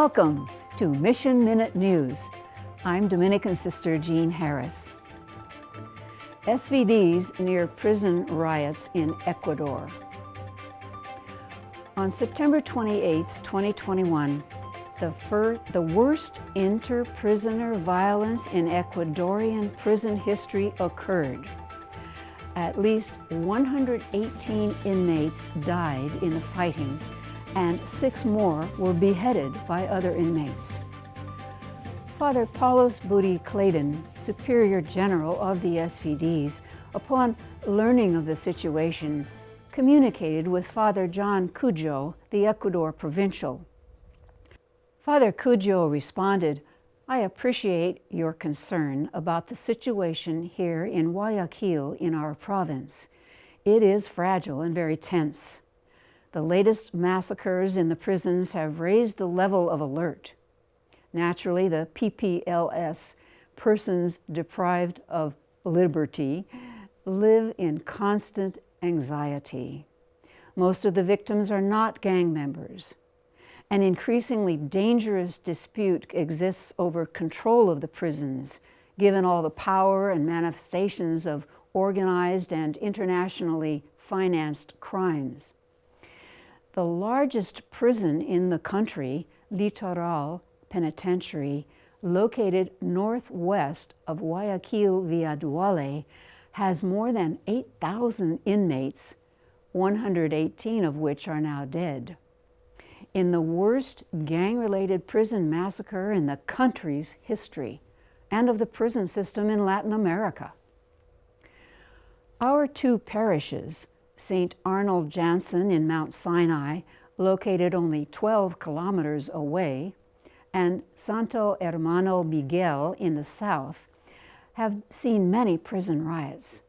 Welcome to Mission Minute News. I'm Dominican Sister Jean Harris. SVDs near prison riots in Ecuador. On September 28, 2021, the worst inter-prisoner violence in Ecuadorian prison history occurred. At least 118 inmates died in the fighting, and 6 more were beheaded by other inmates. Father Paulos Budi Claydon, Superior General of the SVDs, upon learning of the situation, communicated with Father John Cujo, the Ecuador Provincial. Father Cujo responded, "I appreciate your concern about the situation here in Guayaquil in our province. It is fragile and very tense. The latest massacres in the prisons have raised the level of alert. Naturally, the PPLS, persons deprived of liberty, live in constant anxiety. Most of the victims are not gang members. An increasingly dangerous dispute exists over control of the prisons, given all the power and manifestations of organized and internationally financed crimes. The largest prison in the country, Litoral Penitentiary, located northwest of Guayaquil via Duale, has more than 8,000 inmates, 118 of which are now dead. In the worst gang-related prison massacre in the country's history, and of the prison system in Latin America. Our 2 parishes, St. Arnold Jansen in Mount Sinai, located only 12 kilometers away, and Santo Hermano Miguel in the south, have seen many prison riots.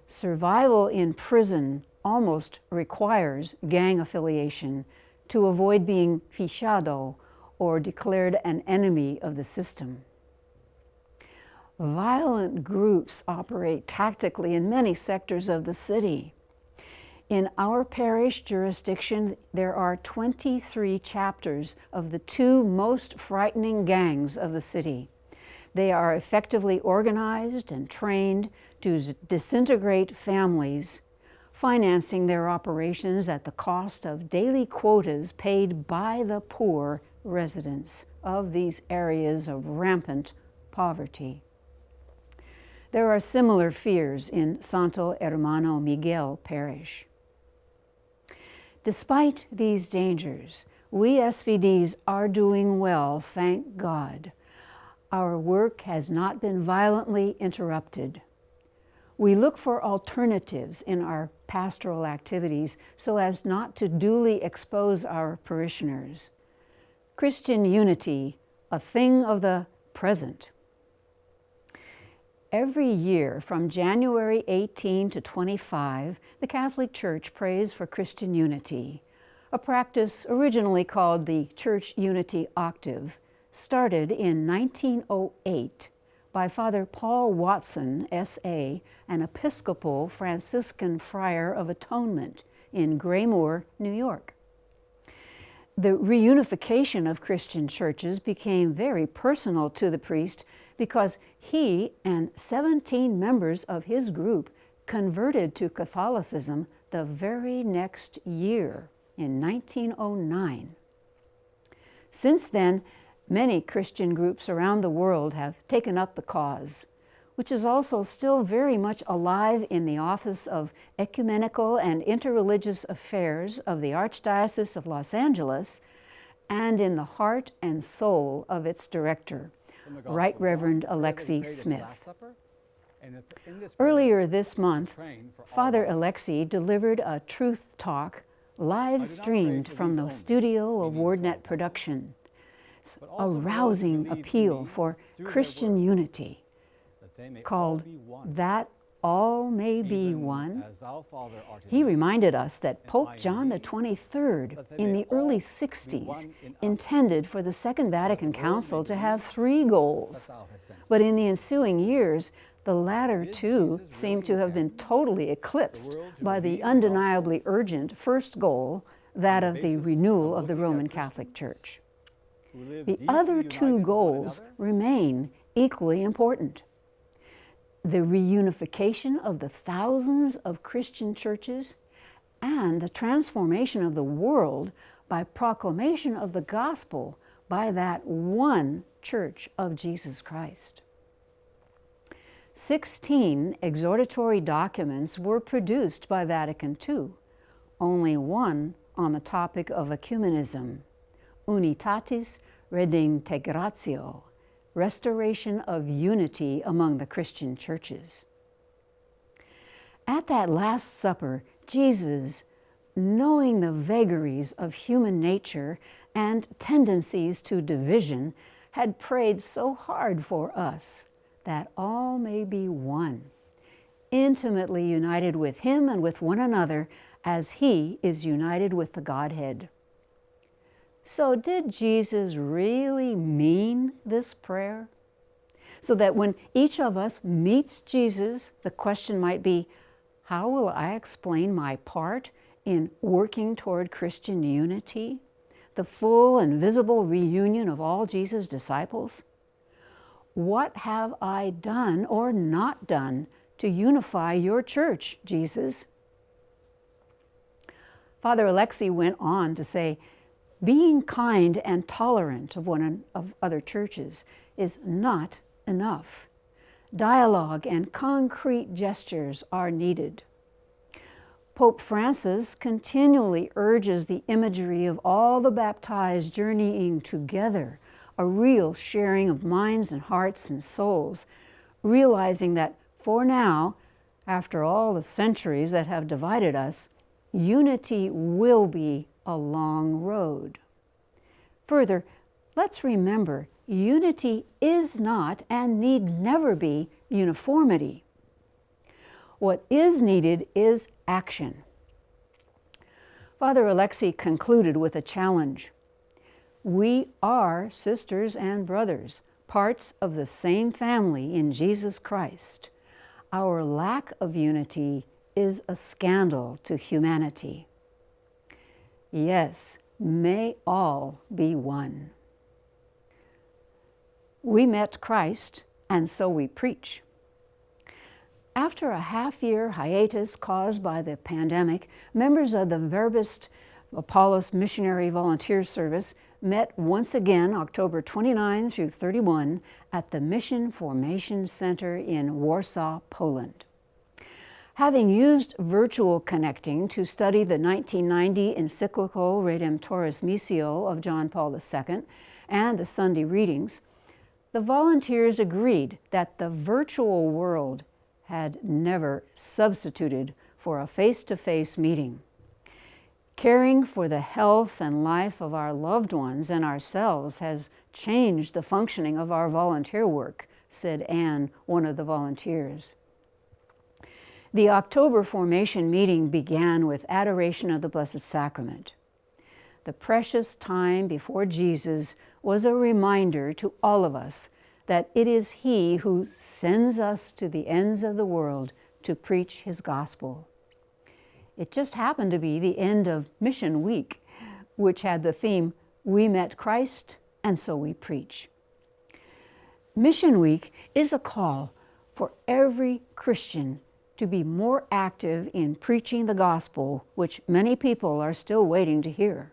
Survival in prison almost requires gang affiliation to avoid being fichado or declared an enemy of the system. Violent groups operate tactically in many sectors of the city. In our parish jurisdiction, there are 23 chapters of the 2 most frightening gangs of the city. They are effectively organized and trained to disintegrate families, financing their operations at the cost of daily quotas paid by the poor residents of these areas of rampant poverty. There are similar fears in Santo Hermano Miguel Parish. Despite these dangers, we SVDs are doing well, thank God. Our work has not been violently interrupted. We look for alternatives in our pastoral activities so as not to duly expose our parishioners. Christian unity, a thing of the present. Every year from January 18 to 25, the Catholic Church prays for Christian unity, a practice originally called the Church Unity Octave, started in 1908 by Father Paul Watson, S.A., an Episcopal Franciscan Friar of Atonement in Graymoor, New York. The reunification of Christian churches became very personal to the priest because he and 17 members of his group converted to Catholicism the very next year, in 1909. Since then, many Christian groups around the world have taken up the cause, which is also still very much alive in the Office of Ecumenical and Interreligious Affairs of the Archdiocese of Los Angeles and in the heart and soul of its director, Right Reverend Alexi Smith. Earlier this month, Father Alexi delivered a truth talk live streamed from the studio of Wordnet production, a rousing appeal for Christian unity called That All May Be One. He reminded us that Pope John XXIII in the early 60s intended for the Second Vatican Council to have 3 goals, but in the ensuing years, the latter 2 seem to have been totally eclipsed by the undeniably urgent first goal, that of the renewal of the Roman Catholic Church. the other two goals remain equally important. The reunification of the thousands of Christian churches and the transformation of the world by proclamation of the gospel by that one Church of Jesus Christ. 16 exhortatory documents were produced by Vatican II, only one on the topic of ecumenism, Unitatis Redintegratio, restoration of unity among the Christian churches. At that Last Supper, Jesus, knowing the vagaries of human nature and tendencies to division, had prayed so hard for us that all may be one, intimately united with Him and with one another as He is united with the Godhead. So did Jesus really mean this prayer? So that when each of us meets Jesus, the question might be, how will I explain my part in working toward Christian unity, the full and visible reunion of all Jesus' disciples? What have I done or not done to unify your church, Jesus? Father Alexei went on to say, being kind and tolerant of other churches is not enough. Dialogue and concrete gestures are needed. Pope Francis continually urges the imagery of all the baptized journeying together, a real sharing of minds and hearts and souls, realizing that for now, after all the centuries that have divided us, unity will be a long road. Further, let's remember, unity is not and need never be uniformity. What is needed is action. Father Alexei concluded with a challenge. We are sisters and brothers, parts of the same family in Jesus Christ. Our lack of unity is a scandal to humanity. Yes, may all be one. We met Christ, and so we preach. After a half-year hiatus caused by the pandemic, members of the Verbist Apollos Missionary Volunteer Service met once again October 29 through 31 at the Mission Formation Center in Warsaw, Poland. Having used virtual connecting to study the 1990 encyclical Redemptoris Missio of John Paul II and the Sunday readings, the volunteers agreed that the virtual world had never substituted for a face-to-face meeting. Caring for the health and life of our loved ones and ourselves has changed the functioning of our volunteer work, said Anne, one of the volunteers. The October formation meeting began with adoration of the Blessed Sacrament. The precious time before Jesus was a reminder to all of us that it is He who sends us to the ends of the world to preach His gospel. It just happened to be the end of Mission Week, which had the theme, We Met Christ, and so we preach. Mission Week is a call for every Christian to be more active in preaching the gospel, which many people are still waiting to hear.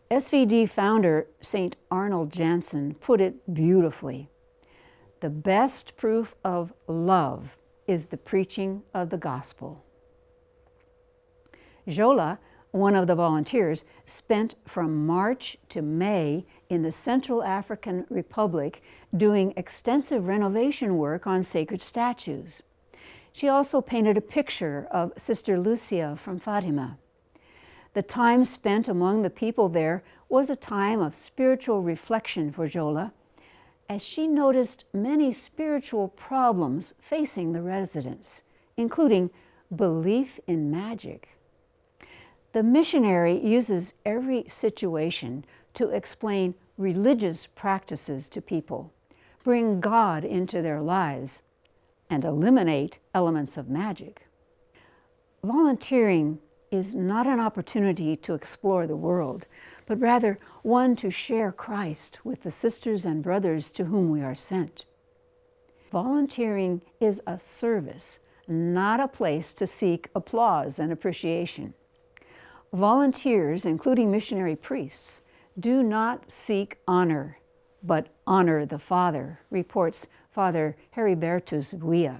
SVD founder St. Arnold Jansen put it beautifully. The best proof of love is the preaching of the gospel. Jola, one of the volunteers, spent from March to May in the Central African Republic doing extensive renovation work on sacred statues. She also painted a picture of Sister Lucia from Fatima. The time spent among the people there was a time of spiritual reflection for Jola, as she noticed many spiritual problems facing the residents, including belief in magic. The missionary uses every situation to explain religious practices to people, bring God into their lives, and eliminate elements of magic. Volunteering is not an opportunity to explore the world, but rather one to share Christ with the sisters and brothers to whom we are sent. Volunteering is a service, not a place to seek applause and appreciation. Volunteers, including missionary priests, do not seek honor, but honor the Father, reports Father Heribertus Buia.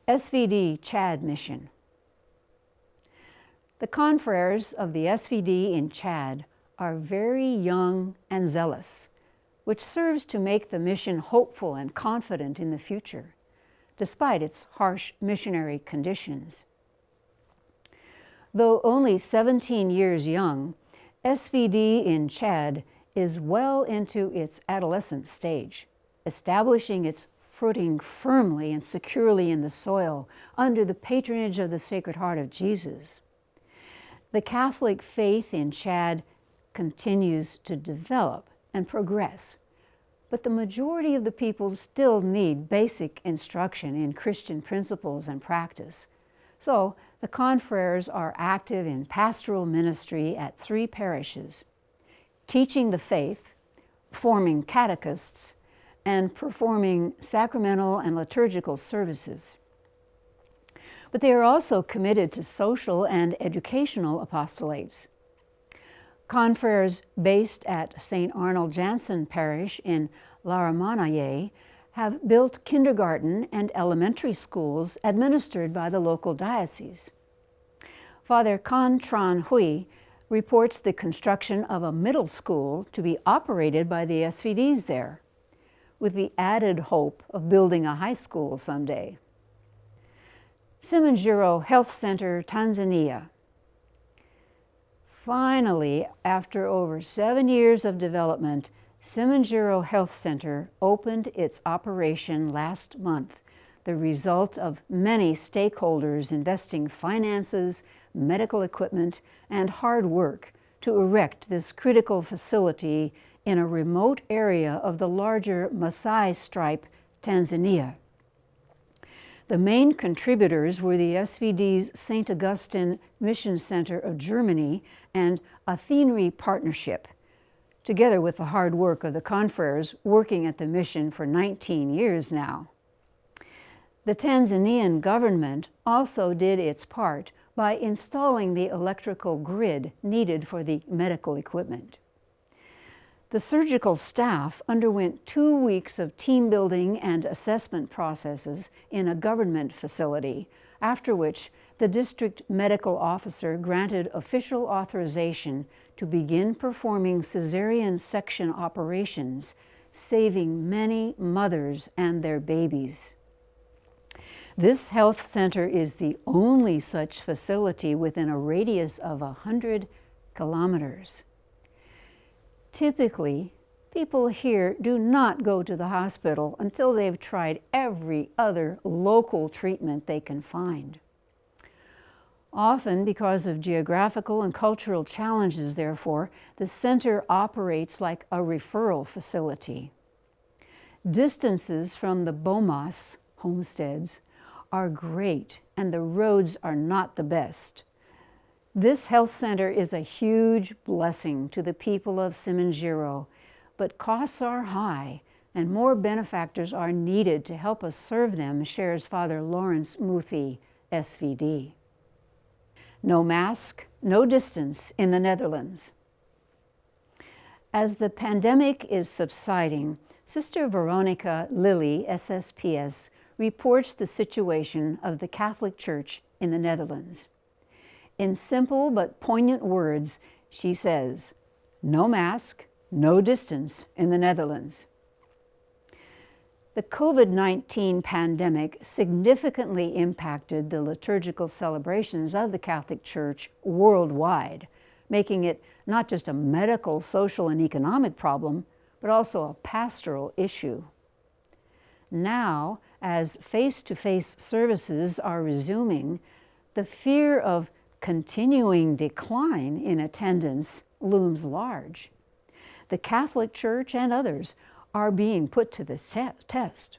SVD Chad Mission. The confreres of the SVD in Chad are very young and zealous, which serves to make the mission hopeful and confident in the future, despite its harsh missionary conditions. Though only 17 years young, SVD in Chad is well into its adolescent stage, establishing its footing firmly and securely in the soil under the patronage of the Sacred Heart of Jesus. The Catholic faith in Chad continues to develop and progress, but the majority of the people still need basic instruction in Christian principles and practice. So the confreres are active in pastoral ministry at 3 parishes, teaching the faith, forming catechists, and performing sacramental and liturgical services. But they are also committed to social and educational apostolates. Confreres based at St. Arnold Jansen Parish in Laramanaye have built kindergarten and elementary schools administered by the local diocese. Father Kan Tran Hui reports the construction of a middle school to be operated by the SVDs there, with the added hope of building a high school someday. Simanjiro Health Center, Tanzania. Finally, after over 7 years of development, Simanjiro Health Center opened its operation last month, the result of many stakeholders investing finances, medical equipment, and hard work to erect this critical facility in a remote area of the larger Maasai Stripe, Tanzania. The main contributors were the SVD's St. Augustine Mission Center of Germany and Athenry Partnership, together with the hard work of the confreres working at the mission for 19 years now. The Tanzanian government also did its part by installing the electrical grid needed for the medical equipment. The surgical staff underwent 2 weeks of team building and assessment processes in a government facility, after which the district medical officer granted official authorization to begin performing cesarean section operations, saving many mothers and their babies. This health center is the only such facility within a radius of 100 kilometers. Typically, people here do not go to the hospital until they've tried every other local treatment they can find. Often, because of geographical and cultural challenges, therefore, the center operates like a referral facility. Distances from the bomas, homesteads, are great, and the roads are not the best. This health center is a huge blessing to the people of Simanjiro, but costs are high and more benefactors are needed to help us serve them, shares Father Lawrence Muthi, SVD. No mask, no distance in the Netherlands. As the pandemic is subsiding, Sister Veronica Lilly, SSPS, reports the situation of the Catholic Church in the Netherlands. In simple but poignant words, she says, no mask, no distance in the Netherlands. The COVID-19 pandemic significantly impacted the liturgical celebrations of the Catholic Church worldwide, making it not just a medical, social, and economic problem, but also a pastoral issue. Now, as face-to-face services are resuming, the fear of continuing decline in attendance looms large. The Catholic Church and others are being put to the test.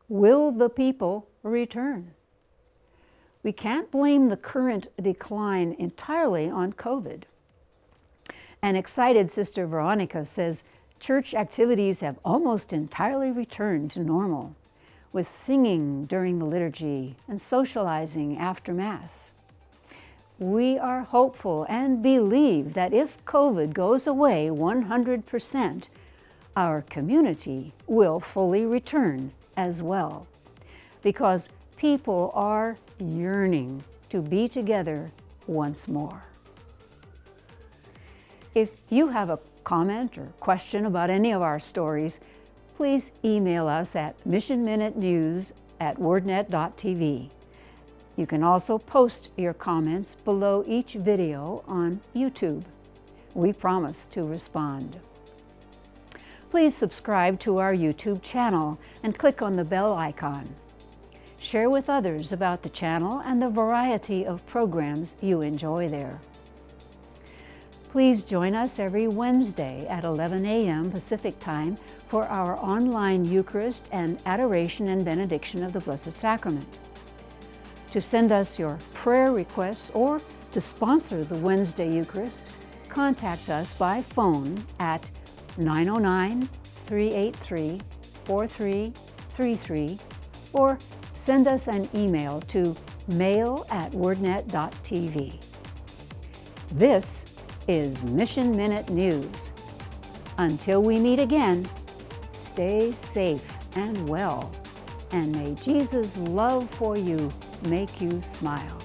Will the people return? We can't blame the current decline entirely on COVID. An excited Sister Veronica says church activities have almost entirely returned to normal, with singing during the liturgy and socializing after Mass. We are hopeful and believe that if COVID goes away 100%, our community will fully return as well, because people are yearning to be together once more. If you have a comment or question about any of our stories, please email us at missionminutenews@wordnet.tv. You can also post your comments below each video on YouTube. We promise to respond. Please subscribe to our YouTube channel and click on the bell icon. Share with others about the channel and the variety of programs you enjoy there. Please join us every Wednesday at 11 a.m. Pacific Time for our online Eucharist and Adoration and Benediction of the Blessed Sacrament. To send us your prayer requests or to sponsor the Wednesday Eucharist, contact us by phone at 909-383-4333 or send us an email to mail@wordnet.tv. This is Mission Minute News. Until we meet again, stay safe and well, and may Jesus' love for you make you smile.